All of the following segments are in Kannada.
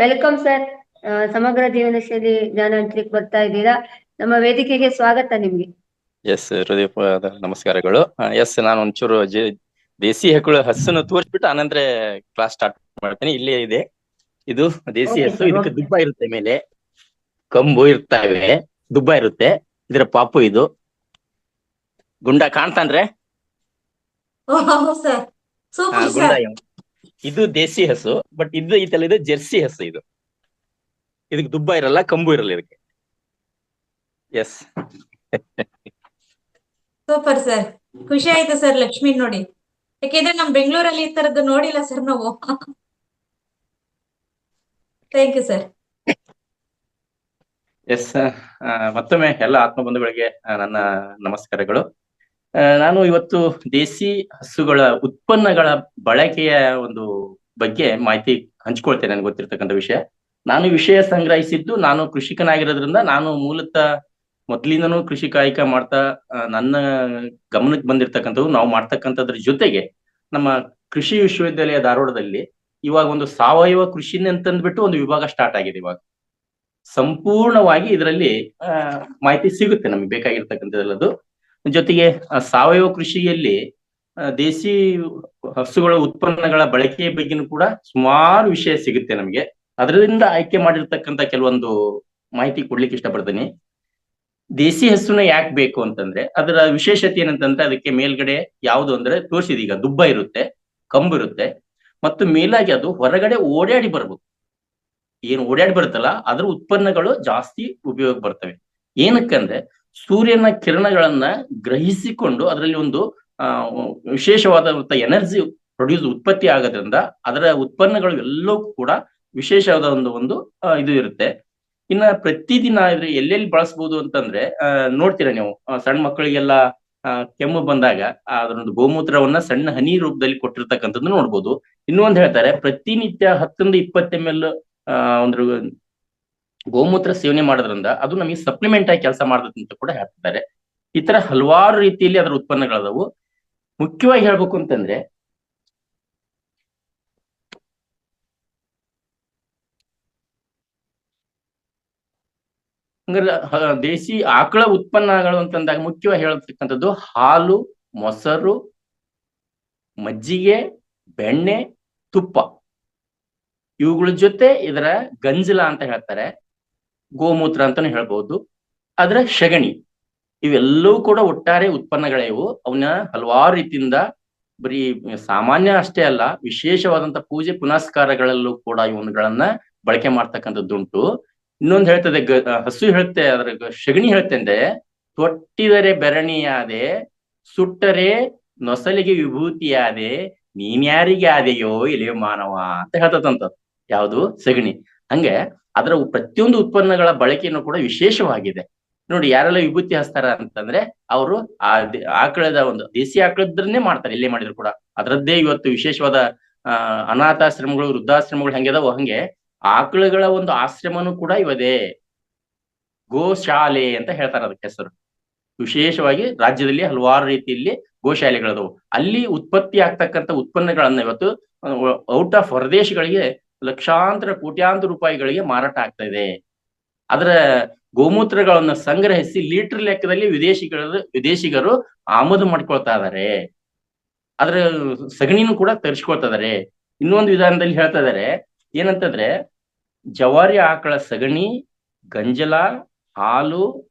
Welcome sir. ಸಮಗ್ರ ಜೀವನ ಶೈಲಿ ಜ್ಞಾನ ಹಂಚ್ಲಿಕ್ಕೆ ಬರ್ತಾ ಇದ್ದೀರಾ. ನಮ್ಮ ವೇದಿಕೆಗೆ ಸ್ವಾಗತ ನಿಮ್ಗೆ. ಎಸ್ ಹೃದಯಪೂರ್ವಕ ನಮಸ್ಕಾರಗಳು. ಎಸ್ ನಾನು ಒಂಚೂರು ದೇಸಿ ಹಕ್ಕಳು ಹಸನ್ನು ತೋರಿಸ್ಬಿಟ್ಟು ಆನಂತರ ಕ್ಲಾಸ್ ಸ್ಟಾರ್ಟ್ ಮಾಡ್ತೀನಿ. ಇಲ್ಲೇ ಇದೆ, ಇದು ದೇಸಿ Okay, ಹಸು. sir, ಇದಕ್ಕೆ okay. ದುಬ್ಬ ಇರುತ್ತೆ, ಮೇಲೆ ಕಂಬು ಇರ್ತವೆ, ದುಬ್ಬ ಇರುತ್ತೆ. ಇದರ ಪಾಪು ಇದು ಗುಂಡ ಕಾಣ್ತಾನ್ರೆ. ಸರ್ ಸೂಪರ್ ಗುಂಡ ಸರ್. ಇದು ದೇಸಿ ಹಸು, ಬಟ್ ಇದು ಐತಲ್ಲ, ಇದು ಜೆರ್ಸಿ ಹಸು. ಇದಕ್ಕೆ ದುಬ್ಬ ಇರಲ್ಲ, ಕಂಬು ಇರಲ್ಲ ಇದಕ್ಕೆ. ಎಸ್ ಸೂಪರ್ ಸರ್, ಖುಷಿ ಆಯ್ತು ಸರ್ ಲಕ್ಷ್ಮಿ ನೋಡಿ. ಯಾಕೆಂದ್ರೆ ನಮ್ ಬೆಂಗಳೂರಲ್ಲಿ ಈ ತರದ್ದು ನೋಡಿಲ್ಲ ಸರ್ ನಾವು. Thank you sir. ಎಸ್, ಮತ್ತೊಮ್ಮೆ ಎಲ್ಲ ಆತ್ಮಬಂಧುಗಳಿಗೆ ನನ್ನ ನಮಸ್ಕಾರಗಳು. ನಾನು ಇವತ್ತು ದೇಸಿ ಹಸುಗಳ ಉತ್ಪನ್ನಗಳ ಬಳಕೆಯ ಒಂದು ಬಗ್ಗೆ ಮಾಹಿತಿ ಹಂಚ್ಕೊಳ್ತೇನೆ. ನನಗೆ ಗೊತ್ತಿರ್ತಕ್ಕಂಥ ವಿಷಯ. ನಾನು ವಿಷಯ ಸಂಗ್ರಹಿಸಿದ್ದು, ನಾನು ಕೃಷಿಕನಾಗಿರೋದ್ರಿಂದ, ನಾನು ಮೂಲತಃ ಮೊದ್ಲಿಂದನೂ ಕೃಷಿ ಕಾಯಕ ಮಾಡ್ತಾ ನನ್ನ ಗಮನಕ್ಕೆ ಬಂದಿರ್ತಕ್ಕಂಥದ್ದು, ನಾವು ಮಾಡ್ತಕ್ಕಂಥದ್ರ ಜೊತೆಗೆ ನಮ್ಮ ಕೃಷಿ ವಿಶ್ವವಿದ್ಯಾಲಯ ಧಾರವಾಡದಲ್ಲಿ ಇವಾಗ ಒಂದು ಸಾವಯವ ಕೃಷಿನೇ ಅಂತಂದ್ಬಿಟ್ಟು ಒಂದು ವಿಭಾಗ ಸ್ಟಾರ್ಟ್ ಆಗಿದೆ. ಇವಾಗ ಸಂಪೂರ್ಣವಾಗಿ ಇದರಲ್ಲಿ ಮಾಹಿತಿ ಸಿಗುತ್ತೆ ನಮ್ಗೆ ಬೇಕಾಗಿರ್ತಕ್ಕಂಥದ್ದೆಲ್ಲದು. ಜೊತೆಗೆ ಸಾವಯವ ಕೃಷಿಯಲ್ಲಿ ದೇಸಿ ಹಸುಗಳ ಉತ್ಪನ್ನಗಳ ಬಳಕೆಯ ಬಗ್ಗೆನೂ ಕೂಡ ಸುಮಾರು ವಿಷಯ ಸಿಗುತ್ತೆ ನಮ್ಗೆ. ಅದರಿಂದ ಆಯ್ಕೆ ಮಾಡಿರ್ತಕ್ಕಂಥ ಕೆಲವೊಂದು ಮಾಹಿತಿ ಕೊಡ್ಲಿಕ್ಕೆ ಇಷ್ಟಪಡ್ತೀನಿ. ದೇಸಿ ಹಸುನ ಯಾಕೆ ಬೇಕು ಅಂತಂದ್ರೆ, ಅದರ ವಿಶೇಷತೆ ಏನಂತಂದ್ರೆ, ಅದಕ್ಕೆ ಮೇಲ್ಗಡೆ ಯಾವುದು ಅಂದ್ರೆ ತೋರಿಸಿದೀಗ ದುಬ್ಬ ಇರುತ್ತೆ, ಕಂಬು ಇರುತ್ತೆ, ಮತ್ತು ಮೇಲಾಗಿ ಅದು ಹೊರಗಡೆ ಓಡಾಡಿ ಬರ್ಬೇಕು. ಏನು ಓಡಾಡಿ ಬರುತ್ತಲ್ಲ, ಅದ್ರ ಉತ್ಪನ್ನಗಳು ಜಾಸ್ತಿ ಉಪಯೋಗ ಬರ್ತವೆ. ಏನಕ್ಕಂದ್ರೆ ಸೂರ್ಯನ ಕಿರಣಗಳನ್ನ ಗ್ರಹಿಸಿಕೊಂಡು ಅದರಲ್ಲಿ ಒಂದು ವಿಶೇಷವಾದಂತ ಎನರ್ಜಿ ಉತ್ಪತ್ತಿ ಆಗೋದ್ರಿಂದ ಅದರ ಉತ್ಪನ್ನಗಳು ಎಲ್ಲವೂ ಕೂಡ ವಿಶೇಷವಾದ ಒಂದು ಇದು ಇರುತ್ತೆ. ಇನ್ನ ಪ್ರತಿದಿನ ಇದ್ರೆ ಎಲ್ಲೆಲ್ಲಿ ಬಳಸ್ಬೋದು ಅಂತಂದ್ರೆ, ನೋಡ್ತೀರಾ ನೀವು ಸಣ್ಣ ಮಕ್ಕಳಿಗೆಲ್ಲ ಕೆಮ್ಮು ಬಂದಾಗ ಅದರೊಂದು ಗೋಮೂತ್ರವನ್ನ ಸಣ್ಣ ಹನಿ ರೂಪದಲ್ಲಿ ಕೊಟ್ಟಿರ್ತಕ್ಕಂಥದ್ದು ನೋಡ್ಬೋದು. ಇನ್ನೊಂದು ಹೇಳ್ತಾರೆ, ಪ್ರತಿನಿತ್ಯ 10-20 ml ಒಂದು ಗೋಮೂತ್ರ ಸೇವನೆ ಮಾಡೋದ್ರಿಂದ ಅದು ನಮಗೆ ಸಪ್ಲಿಮೆಂಟ್ ಆಗಿ ಕೆಲಸ ಮಾಡ್ತದೆ ಅಂತ ಕೂಡ ಹೇಳ್ತಿದ್ದಾರೆ. ಈ ತರ ಹಲವಾರು ರೀತಿಯಲ್ಲಿ ಅದರ ಉತ್ಪನ್ನಗಳದಾವು. ಮುಖ್ಯವಾಗಿ ಹೇಳ್ಬೇಕು ಅಂತಂದ್ರೆ, ಹಂಗಾರೆ ದೇಸಿ ಆಕಳ ಉತ್ಪನ್ನಗಳು ಅಂತಂದಾಗ ಮುಖ್ಯವಾಗಿ ಹೇಳತಕ್ಕಂಥದ್ದು ಹಾಲು, ಮೊಸರು, ಮಜ್ಜಿಗೆ, ಬೆಣ್ಣೆ, ತುಪ್ಪ. ಇವುಗಳ ಜೊತೆ ಇದರ ಗಂಜಲ ಅಂತ ಹೇಳ್ತಾರೆ, ಗೋಮೂತ್ರ ಅಂತಾನು ಹೇಳ್ಬಹುದು, ಅದರ ಸಗಣಿ. ಇವೆಲ್ಲವೂ ಕೂಡ ಒಟ್ಟಾರೆ ಉತ್ಪನ್ನಗಳೇ ಇವು. ಅವನ್ನ ಹಲವಾರು ರೀತಿಯಿಂದ ಬರೀ ಸಾಮಾನ್ಯ ಅಷ್ಟೇ ಅಲ್ಲ, ವಿಶೇಷವಾದಂತ ಪೂಜೆ ಪುನಸ್ಕಾರಗಳಲ್ಲೂ ಕೂಡ ಇವನ್ಗಳನ್ನ ಬಳಕೆ ಮಾಡ್ತಕ್ಕಂಥದ್ದುಂಟು. ಇನ್ನೊಂದು ಹೇಳ್ತದೆ, ಹಸು ಹೇಳುತ್ತೆ, ಅದ್ರ ಸಗಣಿ ಹೇಳ್ತೆ ಅಂದ್ರೆ, ತೊಟ್ಟಿದರೆ ಬೆರಣಿಯಾದೆ, ಸುಟ್ಟರೆ ನೊಸಲಿಗೆ ವಿಭೂತಿಯಾದೆ, ನೀನ್ಯಾರಿಗೆ ಆದೆಯೋ ಎಲೆಯೋ ಮಾನವ ಅಂತ ಹೇಳ್ತದಂತ. ಯಾವುದು? ಸಗಣಿ. ಹಂಗೆ ಅದರ ಪ್ರತಿಯೊಂದು ಉತ್ಪನ್ನಗಳ ಬಳಕೆಯನ್ನು ಕೂಡ ವಿಶೇಷವಾಗಿದೆ. ನೋಡಿ, ಯಾರೆಲ್ಲ ವಿಭೂತಿ ಹಚ್ತಾರ ಅಂತಂದ್ರೆ ಅವರು ಆಕಳದ ಒಂದು ದೇಸಿ ಆಕಳದ್ರನ್ನೇ ಮಾಡ್ತಾರೆ, ಎಲ್ಲೇ ಮಾಡಿದ್ರು ಕೂಡ. ಅದರದ್ದೇ ಇವತ್ತು ವಿಶೇಷವಾದ ಅನಾಥಾಶ್ರಮಗಳು, ವೃದ್ಧಾಶ್ರಮಗಳು ಹೆಂಗಿದಾವೋ ಹಂಗೆ ಆಕಳುಗಳ ಒಂದು ಆಶ್ರಮನೂ ಕೂಡ ಇವದೇ. ಗೋಶಾಲೆ ಅಂತ ಹೇಳ್ತಾರೆ ಅದಕ್ಕೆ ಹೆಸರು. ವಿಶೇಷವಾಗಿ ರಾಜ್ಯದಲ್ಲಿ ಹಲವಾರು ರೀತಿಯಲ್ಲಿ ಗೋಶಾಲೆಗಳದವು. ಅಲ್ಲಿ ಉತ್ಪತ್ತಿ ಆಗ್ತಕ್ಕಂಥ ಉತ್ಪನ್ನಗಳನ್ನ ಇವತ್ತು ಔಟ್ ಆಫ್ ಹೊರದೇಶಗಳಿಗೆ ಲಕ್ಷಾಂತರ ಕೋಟ್ಯಾಂತರ ರೂಪಾಯಿಗಳಿಗೆ ಮಾರಾಟ ಆಗ್ತಾ ಇದೆ. ಅದರ ಗೋಮೂತ್ರಗಳನ್ನ ಸಂಗ್ರಹಿಸಿ ಲೀಟರ್ ಲೆಕ್ಕದಲ್ಲಿ ವಿದೇಶಿಗರು ಆಮದು ಮಾಡ್ಕೊಳ್ತಾ ಇದಾರೆ. ಅದ್ರ ಸಗಣಿನೂ ಕೂಡ ತರಿಸ್ಕೊಳ್ತಾ ಇದಾರೆ. ಇನ್ನೊಂದು ವಿಧಾನದಲ್ಲಿ ಹೇಳ್ತಾ ಇದಾರೆ, ಏನಂತಂದ್ರೆ ಜವಾರಿ ಆಕಳ ಸಗಣಿ, ಗಂಜಲ, ಹಾಲು,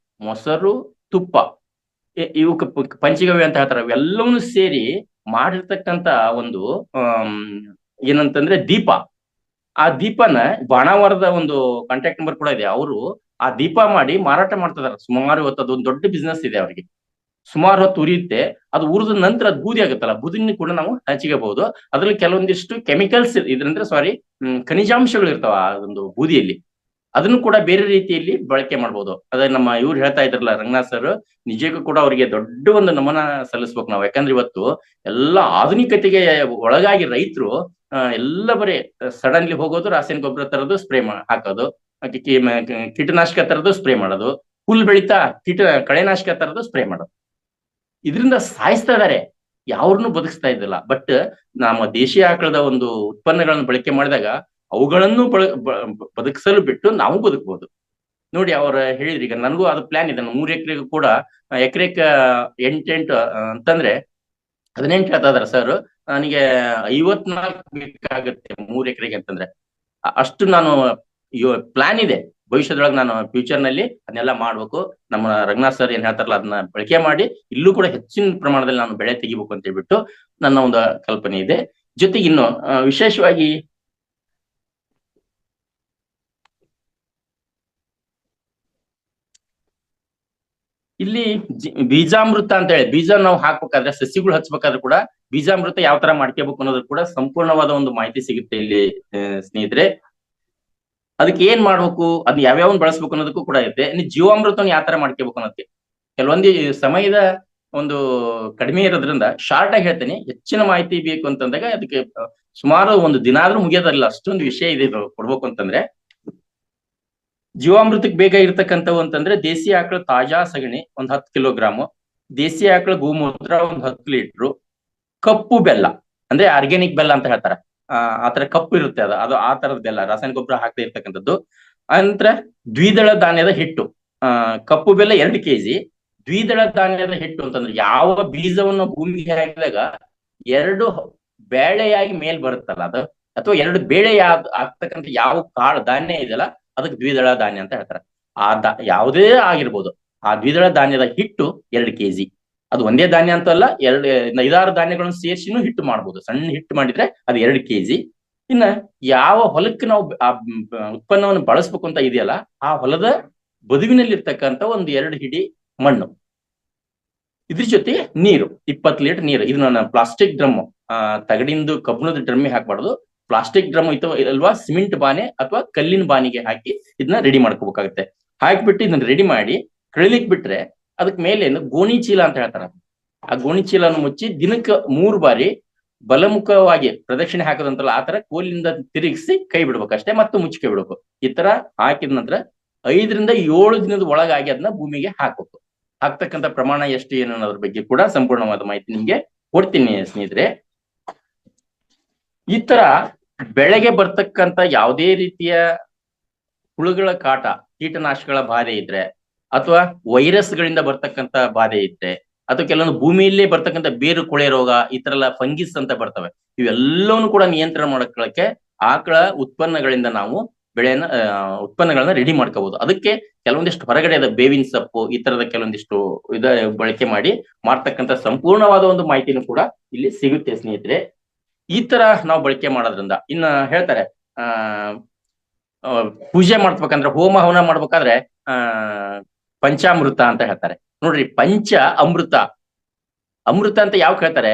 ಮೊಸರು, ತುಪ್ಪ, ಇವಕ್ಕೆ ಪಂಚಗವ್ಯ ಅಂತ ಹೇಳ್ತಾರೆ. ಅವೆಲ್ಲವನ್ನೂ ಸೇರಿ ಮಾಡಿರ್ತಕ್ಕಂತ ಒಂದು ಏನಂತಂದ್ರೆ ದೀಪ. ಆ ದೀಪನ ಬಾಣಾವರದ ಒಂದು ಕಾಂಟ್ಯಾಕ್ಟ್ ನಂಬರ್ ಕೂಡ ಇದೆ. ಅವರು ಆ ದೀಪ ಮಾಡಿ ಮಾರಾಟ ಮಾಡ್ತಿದಾರೆ. ಸುಮಾರು ಹೊತ್ತು ಅದೊಂದು ದೊಡ್ಡ ಬಿಸ್ನೆಸ್ ಇದೆ ಅವರಿಗೆ. ಸುಮಾರು ಹೊತ್ತು ಉರಿಯುತ್ತೆ. ಅದು ಉರಿದ ನಂತರ ಅದು ಬೂದಿ ಆಗುತ್ತಲ್ಲ, ಬೂದಿನ ಕೂಡ ನಾವು ಹಂಚಿಗಬಹುದು. ಅದ್ರಲ್ಲಿ ಕೆಲವೊಂದಿಷ್ಟು ಕೆಮಿಕಲ್ಸ್ ಇದ್ರಂದ್ರೆ ಖನಿಜಾಂಶಗಳು ಇರ್ತಾವ ಆ ಒಂದು ಬೂದಿಯಲ್ಲಿ. ಅದನ್ನು ಕೂಡ ಬೇರೆ ರೀತಿಯಲ್ಲಿ ಬಳಕೆ ಮಾಡ್ಬೋದು. ಅದೇ ನಮ್ಮ ಇವ್ರು ಹೇಳ್ತಾ ಇದ್ರಲ್ಲ, ರಂಗನಾಥ್ ಸರ್, ನಿಜಕ್ಕೂ ಕೂಡ ಅವರಿಗೆ ದೊಡ್ಡ ಒಂದು ನಮನ ಸಲ್ಲಿಸ್ಬೇಕು ನಾವು. ಯಾಕಂದ್ರೆ ಇವತ್ತು ಎಲ್ಲ ಆಧುನಿಕತೆಗೆ ಒಳಗಾಗಿ ರೈತರು ಎಲ್ಲ ಬರೀ ಸಡನ್ಲಿ ಹೋಗೋದು, ರಾಸಾಯನಿಕ ಗೊಬ್ಬರ ತರೋದು, ಸ್ಪ್ರೇ ಹಾಕೋದು, ಕೀಟನಾಶಕ ತರೋದು, ಸ್ಪ್ರೇ ಮಾಡೋದು, ಹುಲ್ ಬೆಳಿತಾ ಕಳೆನಾಶಕ ತರೋದು, ಸ್ಪ್ರೇ ಮಾಡೋದು. ಇದರಿಂದ ಸಾಯಿಸ್ತಾ ಇದಾರೆ, ಯಾವ್ರನ್ನು ಬದುಕಿಸ್ತಾ ಇದ್ದಿಲ್ಲ. ಬಟ್ ನಮ್ಮ ದೇಶೀಯ ಆಕಳದ ಒಂದು ಉತ್ಪನ್ನಗಳನ್ನು ಬಳಕೆ ಮಾಡಿದಾಗ ಅವುಗಳನ್ನು ಬದುಕಿಸಲು ಬಿಟ್ಟು ನಾವು ಬದುಕಬಹುದು. ನೋಡಿ ಅವ್ರ ಹೇಳಿದ್ರಿ, ಈಗ ನನಗೂ ಅದು ಪ್ಲಾನ್ ಇದೆ. 3 ಎಕರೆಗೂ ಕೂಡ ಎಕರೆಕ 8 ಅಂತಂದ್ರೆ 18 ಹೇಳ್ತಾ ಸರ್. ನನಗೆ 54 ಬೇಕಾಗುತ್ತೆ 3 ಎಕರೆಗೆ ಅಂತಂದ್ರೆ. ಅಷ್ಟು ನಾನು ಪ್ಲಾನ್ ಇದೆ. ಭವಿಷ್ಯದೊಳಗೆ ನಾನು ಫ್ಯೂಚರ್ ನಲ್ಲಿ ಅದನ್ನೆಲ್ಲ ಮಾಡ್ಬೇಕು. ನಮ್ಮ ರಂಗನಾಥ್ ಸರ್ ಏನ್ ಹೇಳ್ತಾರಲ್ಲ ಅದನ್ನ ಬಳಕೆ ಮಾಡಿ ಇಲ್ಲೂ ಕೂಡ ಹೆಚ್ಚಿನ ಪ್ರಮಾಣದಲ್ಲಿ ನಾನು ಬೆಳೆ ತೆಗಿಬೇಕು ಅಂತ ಹೇಳ್ಬಿಟ್ಟು ನನ್ನ ಒಂದು ಕಲ್ಪನೆ ಇದೆ. ಜೊತೆಗೆ ಇನ್ನು ವಿಶೇಷವಾಗಿ ಇಲ್ಲಿ ಬೀಜಾಮೃತ ಅಂತ ಹೇಳಿ, ಬೀಜ ನಾವು ಹಾಕ್ಬೇಕಾದ್ರೆ, ಸಸಿಗಳು ಹಚ್ಬೇಕಾದ್ರೆ ಕೂಡ ಬೀಜಾಮೃತ ಯಾವ ತರ ಮಾಡ್ಕೋಬೇಕು ಅನ್ನೋದ್ರ ಕೂಡ ಸಂಪೂರ್ಣವಾದ ಒಂದು ಮಾಹಿತಿ ಸಿಗುತ್ತೆ ಇಲ್ಲಿ ಸ್ನೇಹಿತರೆ. ಅದಕ್ಕೆ ಏನ್ ಮಾಡ್ಬೇಕು, ಅದ್ ಯಾವ್ಯಾವನ್ ಬಳಸ್ಬೇಕು ಅನ್ನೋದಕ್ಕೂ ಕೂಡ ಇರುತ್ತೆ. ಇನ್ನು ಜೀವಾಮೃತವನ್ನು ಯಾವ ತರ ಮಾಡ್ಕೋಬೇಕು ಅನ್ನೋದಕ್ಕೆ ಕೆಲವೊಂದು ಸಮಯದ ಒಂದು ಕಡಿಮೆ ಇರೋದ್ರಿಂದ ಶಾರ್ಟ್ ಆಗಿ ಹೇಳ್ತೇನೆ. ಹೆಚ್ಚಿನ ಮಾಹಿತಿ ಬೇಕು ಅಂತಂದಾಗ ಅದಕ್ಕೆ ಸುಮಾರು ಒಂದು ದಿನ ಆದ್ರೂ ಮುಗಿಯೋದಲ್ಲ, ಅಷ್ಟೊಂದು ವಿಷಯ ಇದೆ ಕೊಡ್ಬೇಕು ಅಂತಂದ್ರೆ. ಜೀವಾಮೃತಕ್ಕೆ ಬೇಗ ಇರ್ತಕ್ಕಂಥವು ಅಂತಂದ್ರೆ ದೇಸಿ ಆಕಳ ತಾಜಾ ಸಗಣಿ 10 ಕಿಲೋಗ್ರಾಮು, ದೇಸಿ ಆಕಳ ಗೋಮೂತ್ರ 10 ಲೀಟ್ರು, ಕಪ್ಪು ಬೆಲ್ಲ ಅಂದ್ರೆ ಆರ್ಗ್ಯಾನಿಕ್ ಬೆಲ್ಲ ಅಂತ ಹೇಳ್ತಾರ, ಆತರ ಕಪ್ಪು ಇರುತ್ತೆ ಅದು ಆ ತರದ ಬೆಲ್ಲ, ರಾಸಾಯನಿಕ ಗೊಬ್ಬರ ಹಾಕದೇ ಇರ್ತಕ್ಕಂಥದ್ದು. ನಂತರ ದ್ವಿದಳ ಧಾನ್ಯದ ಹಿಟ್ಟು, ಕಪ್ಪು ಬೆಲ್ಲ 2 kg, ದ್ವಿದಳ ಧಾನ್ಯದ ಹಿಟ್ಟು ಅಂತಂದ್ರೆ ಯಾವ ಬೀಜವನ್ನು ಭೂಮಿಗೆ ಹಾಕಿದಾಗ 2 ಬೇಳೆಯಾಗಿ ಮೇಲ್ ಬರುತ್ತಲ್ಲ ಅದು, ಅಥವಾ 2 ಬೇಳೆ ಆಗ್ತಕ್ಕಂಥ ಯಾವ ಕಾಳು ಧಾನ್ಯ ಇದೆಯಲ್ಲ ಅದಕ್ಕೆ ದ್ವಿದಳ ಧಾನ್ಯ ಅಂತ ಹೇಳ್ತಾರೆ. ಯಾವುದೇ ಆಗಿರ್ಬೋದು, ಆ ದ್ವಿದಳ ಧಾನ್ಯದ ಹಿಟ್ಟು 2 kg. ಅದು ಒಂದೇ ಧಾನ್ಯ ಅಂತಲ್ಲ, 5-6 ಧಾನ್ಯಗಳನ್ನು ಸೇರಿಸಿನೂ ಹಿಟ್ಟು ಮಾಡ್ಬೋದು. ಸಣ್ಣ ಹಿಟ್ಟು ಮಾಡಿದ್ರೆ ಅದು 2 kg. ಇನ್ನ ಯಾವ ಹೊಲಕ್ಕೆ ನಾವು ಆ ಉತ್ಪನ್ನವನ್ನು ಬಳಸ್ಬೇಕು ಅಂತ ಇದೆಯಲ್ಲ ಆ ಹೊಲದ ಬದುವಿನಲ್ಲಿ ಇರ್ತಕ್ಕಂಥ 1-2 ಹಿಡಿ ಮಣ್ಣು, ಇದ್ರ ಜೊತೆ ನೀರು 20 ಲೀಟರ್ ನೀರು. ಇದು ನನ್ನ ಪ್ಲಾಸ್ಟಿಕ್ ಡ್ರಮ್, ತಗಡಿಂದು ಕಬ್ಬಿಣದ ಡ್ರಮ್ಮಿ ಹಾಕ್ಬಾರ್ದು. ಪ್ಲಾಸ್ಟಿಕ್ ಡ್ರಮ್ ಇಲ್ವಾ ಸಿಮೆಂಟ್ ಬಾನೆ ಅಥವಾ ಕಲ್ಲಿನ ಬಾನಿಗೆ ಹಾಕಿ ಇದನ್ನ ರೆಡಿ ಮಾಡ್ಕೋಬೇಕಾಗತ್ತೆ. ಹಾಕಿಬಿಟ್ಟು ಇದನ್ನ ರೆಡಿ ಮಾಡಿ ಕಳಿಲಿಕ್ ಬಿಟ್ರೆ ಅದಕ್ ಮೇಲೆ ಗೋಣಿ ಚೀಲ ಅಂತ ಹೇಳ್ತಾರ. ಆ ಗೋಣಿ ಚೀಲನ್ನು ಮುಚ್ಚಿ ದಿನಕ್ಕೆ 3 ಬಾರಿ ಬಲಮುಖವಾಗಿ ಪ್ರದಕ್ಷಿಣೆ ಹಾಕೋದಂತಲ್ಲ ಆ ತರ ಕೋಲಿಂದ ತಿರುಗಿಸಿ ಕೈ ಬಿಡ್ಬೇಕಷ್ಟೇ, ಮತ್ತು ಮುಚ್ಚಿಕೆ ಬಿಡ್ಬೇಕು. ಈ ತರ ಹಾಕಿದ ನಂತರ 5ರಿಂದ 7 ದಿನದ ಒಳಗಾಗಿ ಅದನ್ನ ಭೂಮಿಗೆ ಹಾಕ್ಬೇಕು. ಹಾಕ್ತಕ್ಕಂಥ ಪ್ರಮಾಣ ಎಷ್ಟು ಏನು ಅನ್ನೋದ್ರ ಬಗ್ಗೆ ಕೂಡ ಸಂಪೂರ್ಣವಾದ ಮಾಹಿತಿ ನಿಮ್ಗೆ ಕೊಡ್ತೀನಿ ಸ್ನೇಹಿತರೆ. ಈ ತರ ಬೆಳೆಗೆ ಬರ್ತಕ್ಕಂಥ ಯಾವುದೇ ರೀತಿಯ ಹುಳುಗಳ ಕಾಟ, ಕೀಟನಾಶಕಗಳ ಬಾಧೆ ಇದ್ರೆ, ಅಥವಾ ವೈರಸ್ಗಳಿಂದ ಬರ್ತಕ್ಕಂಥ ಬಾಧೆ ಇದ್ರೆ, ಅಥವಾ ಕೆಲವೊಂದು ಭೂಮಿಯಲ್ಲೇ ಬರ್ತಕ್ಕಂಥ ಬೇರು ಕೊಳೆ ರೋಗ, ಈ ತರ ಎಲ್ಲ ಫಂಗಿಸ್ ಅಂತ ಬರ್ತವೆ. ಇವೆಲ್ಲವನ್ನು ಕೂಡ ನಿಯಂತ್ರಣ ಮಾಡ್ಕೊಳ್ಳಕ್ಕೆ ಆಕಳ ಉತ್ಪನ್ನಗಳಿಂದ ನಾವು ಉತ್ಪನ್ನಗಳನ್ನ ರೆಡಿ ಮಾಡ್ಕೋಬಹುದು. ಅದಕ್ಕೆ ಕೆಲವೊಂದಿಷ್ಟು ಹೊರಗಡೆ ಬೇವಿನ ಸೊಪ್ಪು ಈ ತರದ ಕೆಲವೊಂದಿಷ್ಟು ಬಳಕೆ ಮಾಡಿ ಮಾಡ್ತಕ್ಕಂಥ ಸಂಪೂರ್ಣವಾದ ಒಂದು ಮಾಹಿತಿನೂ ಕೂಡ ಇಲ್ಲಿ ಸಿಗುತ್ತೆ ಸ್ನೇಹಿತರೆ. ಈ ತರ ನಾವು ಬಳಕೆ ಮಾಡೋದ್ರಿಂದ ಇನ್ನ ಹೇಳ್ತಾರೆ ಪೂಜೆ ಮಾಡ್ಬೇಕಂದ್ರೆ, ಹೋಮ ಹವನ ಮಾಡ್ಬೇಕಾದ್ರೆ ಪಂಚಾಮೃತ ಅಂತ ಹೇಳ್ತಾರೆ. ನೋಡ್ರಿ, ಪಂಚ ಅಮೃತ, ಅಮೃತ ಅಂತ ಯಾವ ಹೇಳ್ತಾರೆ,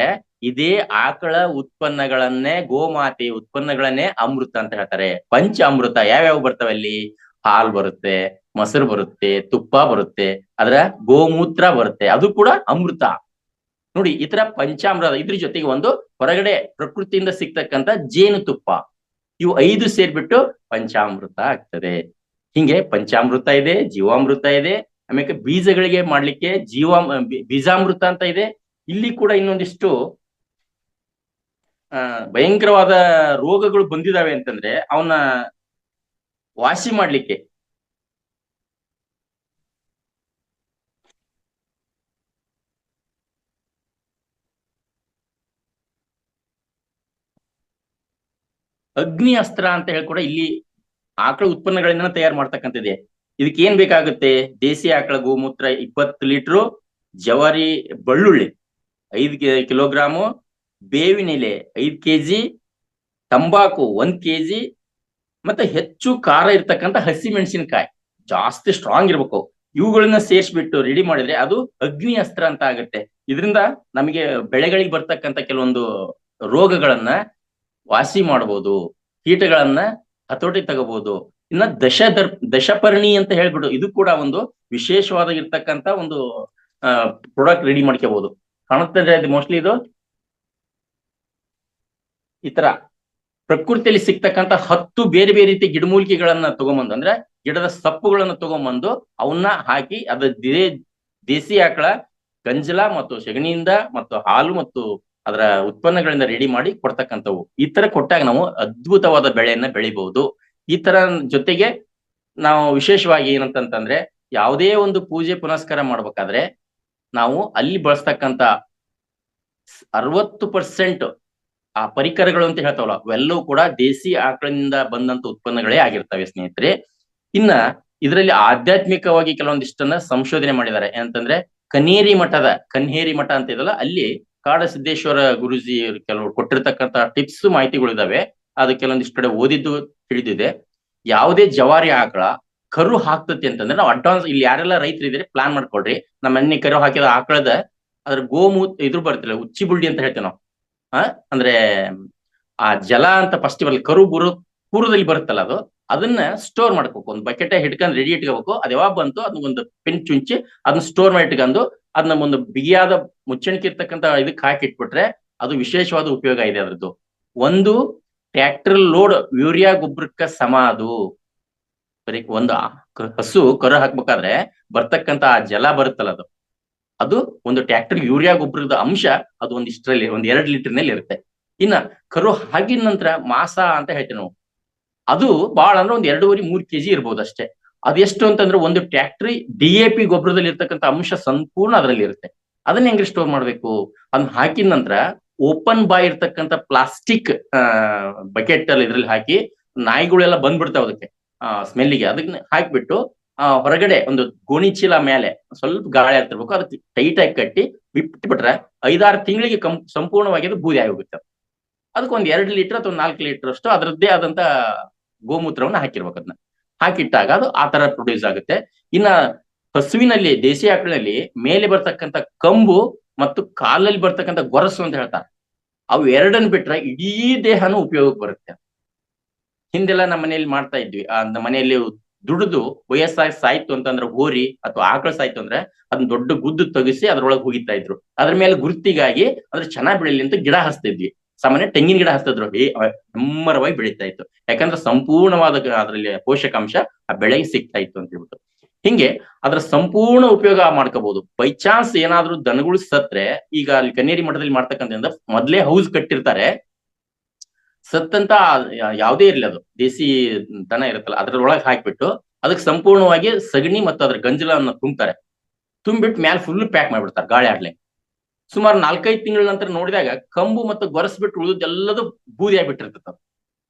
ಇದೇ ಆಕಳ ಉತ್ಪನ್ನಗಳನ್ನೇ, ಗೋಮಾತೆಯ ಉತ್ಪನ್ನಗಳನ್ನೇ ಅಮೃತ ಅಂತ ಹೇಳ್ತಾರೆ. ಪಂಚ ಅಮೃತ ಯಾವ್ಯಾವ ಬರ್ತವೆ ಅಲ್ಲಿ? ಹಾಲು ಬರುತ್ತೆ, ಮೊಸರು ಬರುತ್ತೆ, ತುಪ್ಪ ಬರುತ್ತೆ, ಅದರ ಗೋಮೂತ್ರ ಬರುತ್ತೆ, ಅದು ಕೂಡ ಅಮೃತ. ನೋಡಿ, ಈ ತರ ಪಂಚಾಮೃತ. ಇದ್ರ ಜೊತೆಗೆ ಒಂದು ಹೊರಗಡೆ ಪ್ರಕೃತಿಯಿಂದ ಸಿಗ್ತಕ್ಕಂಥ ಜೇನುತುಪ್ಪ, ಇವು 5 ಸೇರ್ಬಿಟ್ಟು ಪಂಚಾಮೃತ ಆಗ್ತದೆ. ಹಿಂಗೆ ಪಂಚಾಮೃತ ಇದೆ, ಜೀವಾಮೃತ ಇದೆ, ಆಮೇಲೆ ಬೀಜಗಳಿಗೆ ಮಾಡ್ಲಿಕ್ಕೆ ಬೀಜಾಮೃತ ಅಂತ ಇದೆ. ಇಲ್ಲಿ ಕೂಡ ಇನ್ನೊಂದಿಷ್ಟು ಭಯಂಕರವಾದ ರೋಗಗಳು ಬಂದಿದಾವೆ ಅಂತಂದ್ರೆ ಅವನ್ನ ವಾಸಿ ಮಾಡ್ಲಿಕ್ಕೆ ಅಗ್ನಿ ಅಸ್ತ್ರ ಅಂತ ಹೇಳಿ ಕೂಡ ಇಲ್ಲಿ ಆಕಳ ಉತ್ಪನ್ನಗಳಿಂದ ತಯಾರು ಮಾಡ್ತಕ್ಕಂಥದ್ದೇ. ಇದಕ್ಕೆ ಏನ್ ಬೇಕಾಗುತ್ತೆ? ದೇಸಿ ಆಕಳ ಗೋಮೂತ್ರ 20 ಲೀಟರ್, ಜವಾರಿ ಬೆಳ್ಳುಳ್ಳಿ 5 ಕಿಲೋಗ್ರಾಮು, ಬೇವಿನ ಎಲೆ 5 kg, ತಂಬಾಕು 1 kg, ಮತ್ತೆ ಹೆಚ್ಚು ಖಾರ ಇರ್ತಕ್ಕಂಥ ಹಸಿ ಮೆಣಸಿನಕಾಯಿ ಜಾಸ್ತಿ ಸ್ಟ್ರಾಂಗ್ ಇರ್ಬೇಕು. ಇವುಗಳನ್ನ ಸೇರಿಸ್ಬಿಟ್ಟು ರೆಡಿ ಮಾಡಿದ್ರೆ ಅದು ಅಗ್ನಿ ಅಸ್ತ್ರ ಅಂತ ಆಗುತ್ತೆ. ಇದರಿಂದ ನಮಗೆ ಬೆಳೆಗಳಿಗೆ ಬರ್ತಕ್ಕಂಥ ಕೆಲವೊಂದು ರೋಗಗಳನ್ನ ವಾಸಿ ಮಾಡಬಹುದು, ಕೀಟಗಳನ್ನ ಹತೋಟಿ ತಗೋಬಹುದು. ಇನ್ನ ದಶಪರ್ಣಿ ಅಂತ ಹೇಳ್ಬಿಟ್ಟು ಇದು ಕೂಡ ಒಂದು ವಿಶೇಷವಾದ ಇರ್ತಕ್ಕಂಥ ಒಂದು ಪ್ರಾಡಕ್ಟ್ ರೆಡಿ ಮಾಡ್ಕೋಬಹುದು. ಕಾಣುತ್ತದೆ ಅದು ಮೋಸ್ಟ್ಲಿ ಇದು ಈ ತರ ಪ್ರಕೃತಿಯಲ್ಲಿ ಸಿಗ್ತಕ್ಕಂಥ 10 ಬೇರೆ ಬೇರೆ ರೀತಿ ಗಿಡಮೂಲಿಕೆಗಳನ್ನ ತಗೊಂಬಂದು, ಅಂದ್ರೆ ಗಿಡದ ಸಪ್ಪುಗಳನ್ನ ತಗೊಂಬಂದು ಅವನ್ನ ಹಾಕಿ ಅದ ದೇಸಿ ಆಕಳ ಗಂಜಲ ಮತ್ತು ಸಗಣಿಯಿಂದ ಮತ್ತು ಹಾಲು ಮತ್ತು ಅದರ ಉತ್ಪನ್ನಗಳಿಂದ ರೆಡಿ ಮಾಡಿ ಕೊಡ್ತಕ್ಕಂಥವು. ಈ ತರ ಕೊಟ್ಟಾಗ ನಾವು ಅದ್ಭುತವಾದ ಬೆಳೆಯನ್ನ ಬೆಳಿಬಹುದು. ಈ ತರ ಜೊತೆಗೆ ನಾವು ವಿಶೇಷವಾಗಿ ಏನಂತಂದ್ರೆ ಯಾವುದೇ ಒಂದು ಪೂಜೆ ಪುನಸ್ಕಾರ ಮಾಡ್ಬೇಕಾದ್ರೆ ನಾವು ಅಲ್ಲಿ ಬಳಸ್ತಕ್ಕಂತ 60% ಆ ಪರಿಕರಗಳು ಅಂತ ಹೇಳ್ತಾವಲ್ಲ ಅವೆಲ್ಲವೂ ಕೂಡ ದೇಸಿ ಆಕಳಿನಿಂದ ಬಂದಂತ ಉತ್ಪನ್ನಗಳೇ ಆಗಿರ್ತವೆ ಸ್ನೇಹಿತರೆ. ಇನ್ನ ಇದರಲ್ಲಿ ಆಧ್ಯಾತ್ಮಿಕವಾಗಿ ಕೆಲವೊಂದಿಷ್ಟನ್ನ ಸಂಶೋಧನೆ ಮಾಡಿದ್ದಾರೆ. ಏನಂತಂದ್ರೆ ಕನ್ನೇರಿ ಮಠ ಅಂತ ಇದಲ್ಲ, ಅಲ್ಲಿ ಕಾಡಸಿದ್ದೇಶ್ವರ ಗುರುಜಿ ಕೆಲವರು ಕೊಟ್ಟಿರ್ತಕ್ಕಂತ ಟಿಪ್ಸ್ ಮಾಹಿತಿಗಳಿದಾವೆ. ಅದು ಕೆಲವೊಂದಿಷ್ಟು ಕಡೆ ಓದಿದ್ದು ತಿಳಿದಿದೆ. ಯಾವುದೇ ಜವಾರಿ ಆಕಳ ಕರು ಹಾಕ್ತತಿ ಅಂತಂದ್ರೆ ನಾವು ಅಡ್ವಾನ್ಸ್ ಇಲ್ಲಿ ಯಾರೆಲ್ಲ ರೈತರು ಇದ್ರೆ ಪ್ಲಾನ್ ಮಾಡ್ಕೊಳ್ರಿ. ನಮ್ಮ ಮನೆ ಕರು ಹಾಕಿದ ಆಕಳದ ಅದ್ರ ಇದ್ರ ಬರ್ತಿಲ್ಲ, ಉಚ್ಚಿ ಬುಳ್ಳಿ ಅಂತ ಹೇಳ್ತೇವೆ ನಾವು. ಅಂದ್ರೆ ಆ ಜಲ ಅಂತ ಫಸ್ಟ್ ಕರು ಪೂರ್ವದಲ್ಲಿ ಬರುತ್ತಲ್ಲ ಅದನ್ನ ಸ್ಟೋರ್ ಮಾಡ್ಕೋಬೇಕು. ಒಂದು ಬಕೆಟ್ ಹಿಡ್ಕೊಂಡು ರೆಡಿ ಇಟ್ಕೋಬೇಕು. ಅದು ಯಾವಾಗ ಬಂತು ಅದನ್ನ ಒಂದು ಪಿನ್ ಚುಂಚಿ ಅದನ್ನ ಸ್ಟೋರ್ ಮಾಡಿ ಇಟ್ಕೊಂಡು ಅದನ್ನ ಒಂದು ಬಿಗಿಯಾದ ಮುಚ್ಚಣಿಕೆ ಇರ್ತಕ್ಕಂಥ ಇದಕ್ಕೆ ಹಾಕಿ ಇಟ್ಬಿಟ್ರೆ ಅದು ವಿಶೇಷವಾದ ಉಪಯೋಗ ಇದೆ ಅದ್ರದ್ದು. ಒಂದು ಟ್ರ್ಯಾಕ್ಟರ್ ಲೋಡ್ ಯೂರಿಯಾ ಗೊಬ್ಬರಕ್ಕೆ ಸಮ ಅದು. ಬರೀ ಒಂದು ಹಸು ಕರು ಹಾಕ್ಬೇಕಾದ್ರೆ ಬರ್ತಕ್ಕಂತ ಆ ಜಲ ಬರುತ್ತಲ್ಲ ಅದು ಒಂದು ಟ್ರ್ಯಾಕ್ಟರ್ ಯೂರಿಯಾ ಗೊಬ್ಬರದ ಅಂಶ ಅದು ಒಂದಿಷ್ಟರಲ್ಲಿ 2 ಲೀಟರ್ನಲ್ಲಿ ಇರುತ್ತೆ. ಇನ್ನ ಕರು ಹಾಕಿದ ನಂತರ ಮಾಸ ಅಂತ ಹೇಳ್ತೇವೆ ನಾವು. ಅದು ಬಹಳ ಅಂದ್ರೆ 2.5-3 kg ಇರ್ಬೋದು ಅಷ್ಟೇ. ಅದೆಷ್ಟು ಅಂತಂದ್ರೆ ಒಂದು ಟ್ರ್ಯಾಕ್ಟರ್ DAP ಗೊಬ್ಬರದಲ್ಲಿ ಇರ್ತಕ್ಕಂಥ ಅಂಶ ಸಂಪೂರ್ಣ ಅದರಲ್ಲಿ ಇರುತ್ತೆ. ಅದನ್ನ ಹೆಂಗ್ ಸ್ಟೋರ್ ಮಾಡ್ಬೇಕು? ಅದನ್ನ ಹಾಕಿದ ನಂತರ ಓಪನ್ ಬಾಯ್ ಇರ್ತಕ್ಕಂಥ ಪ್ಲಾಸ್ಟಿಕ್ ಬಕೆಟ್ ಅಲ್ಲಿ ಇದ್ರಲ್ಲಿ ಹಾಕಿ ನಾಯಿಗಳೆಲ್ಲ ಬಂದ್ಬಿಡ್ತಾವ ಅದಕ್ಕೆ ಸ್ಮೆಲ್ಲಿಗೆ. ಅದನ್ನ ಹಾಕಿಬಿಟ್ಟು ಹೊರಗಡೆ ಒಂದು ಗೋಣಿ ಚೀಲ ಮೇಲೆ ಸ್ವಲ್ಪ ಗಾಳಿ ಆಗ್ತಿರ್ಬೇಕು, ಅದಕ್ಕೆ ಟೈಟ್ ಆಗಿ ಕಟ್ಟಿ ಬಿಟ್ಬಿಟ್ರೆ 5-6 ತಿಂಗಳಿಗೆ ಸಂಪೂರ್ಣವಾಗಿ ಅದು ಬೂದಿ ಆಗಿ ಹೋಗುತ್ತೆ. ಅದಕ್ಕೆ 2 ಲೀಟರ್ ಅಥವಾ 4 ಲೀಟರ್ ಅಷ್ಟು ಅದರದ್ದೇ ಆದಂತ ಗೋಮೂತ್ರವನ್ನ ಹಾಕಿರ್ಬೇಕು. ಅದನ್ನ ಹಾಕಿಟ್ಟಾಗ ಅದು ಆ ತರ ಪ್ರೊಡ್ಯೂಸ್ ಆಗುತ್ತೆ. ಇನ್ನ ಹಸುವಿನಲ್ಲಿ ದೇಸಿ ಆಕಳಿನಲ್ಲಿ ಮೇಲೆ ಬರ್ತಕ್ಕಂಥ ಕಂಬು ಮತ್ತು ಕಾಲಲ್ಲಿ ಬರ್ತಕ್ಕಂಥ ಗೊರಸು ಅಂತ ಹೇಳ್ತಾರೆ. ಅವು ಎರಡನ್ನ ಬಿಟ್ರೆ ಇಡೀ ದೇಹನೂ ಉಪಯೋಗಕ್ಕೆ ಬರುತ್ತೆ. ಹಿಂದೆಲ್ಲ ನಮ್ಮ ಮನೆಯಲ್ಲಿ ಮಾಡ್ತಾ ಇದ್ವಿ. ನಮ್ಮ ಮನೆಯಲ್ಲಿ ದುಡಿದು ವಯಸ್ಸಾಗಿ ಸಾಯ್ತು ಅಂತಂದ್ರೆ ಹೋರಿ ಅಥವಾ ಆಕಳ ಸಾಯ್ತು ಅಂದ್ರೆ ಅದನ್ನ ದೊಡ್ಡ ಗುದ್ದು ತೆಗಿಸಿ ಅದ್ರೊಳಗೆ ಹೋಗಿತಾ ಇದ್ರು. ಅದ್ರ ಮೇಲೆ ಗುರುತಿಗಾಗಿ ಅಂದ್ರೆ ಚೆನ್ನಾಗಿ ಬೆಳಿಲಿ ಅಂತ ಗಿಡ ಹಚ್ತಿದ್ವಿ. ಸಾಮಾನ್ಯ ತೆಂಗಿನ ಗಿಡ ಹಚ್ತಿದ್ರು, ಹೆಮ್ಮರವಾಗಿ ಬೆಳೀತಾ ಇತ್ತು. ಯಾಕಂದ್ರೆ ಸಂಪೂರ್ಣವಾದ ಅದ್ರಲ್ಲಿ ಪೋಷಕಾಂಶ ಆ ಬೆಳೆಗೆ ಸಿಗ್ತಾ ಇತ್ತು ಅಂತ ಹೇಳ್ಬಿಟ್ಟು. ಹಿಂಗೆ ಅದ್ರ ಸಂಪೂರ್ಣ ಉಪಯೋಗ ಮಾಡ್ಕೋಬಹುದು. ಬೈ ಚಾನ್ಸ್ ಏನಾದ್ರೂ ದನಗಳು ಸತ್ರೆ, ಈಗ ಅಲ್ಲಿ ಕನ್ನೇರಿ ಮಠದಲ್ಲಿ ಮಾಡ್ತಕ್ಕಂಥ ಮೊದ್ಲೇ ಹೌಸ್ ಕಟ್ಟಿರ್ತಾರೆ. ಸತ್ತಂತ ಯಾವುದೇ ಇರ್ಲಿ ಅದು ದೇಸಿ ದನ ಇರುತ್ತಲ್ಲ ಅದ್ರೊಳಗೆ ಹಾಕ್ಬಿಟ್ಟು ಅದಕ್ಕೆ ಸಂಪೂರ್ಣವಾಗಿ ಸಗಣಿ ಮತ್ತು ಅದ್ರ ಗಂಜಲನ್ನ ತುಂಬ್ತಾರೆ. ತುಂಬಿಟ್ಟು ಮ್ಯಾಲ ಫುಲ್ ಪ್ಯಾಕ್ ಮಾಡ್ಬಿಡ್ತಾರೆ ಗಾಳಿ ಆಡ್ಲೆ. ಸುಮಾರು 4-5 ತಿಂಗಳ ನಂತರ ನೋಡಿದಾಗ ಕಂಬು ಮತ್ತು ಗೊರಸ್ಬಿಟ್ಟು ಉಳಿದೆಲ್ಲದು ಬೂದಿ ಆಗ್ಬಿಟ್ಟಿರ್ತದ.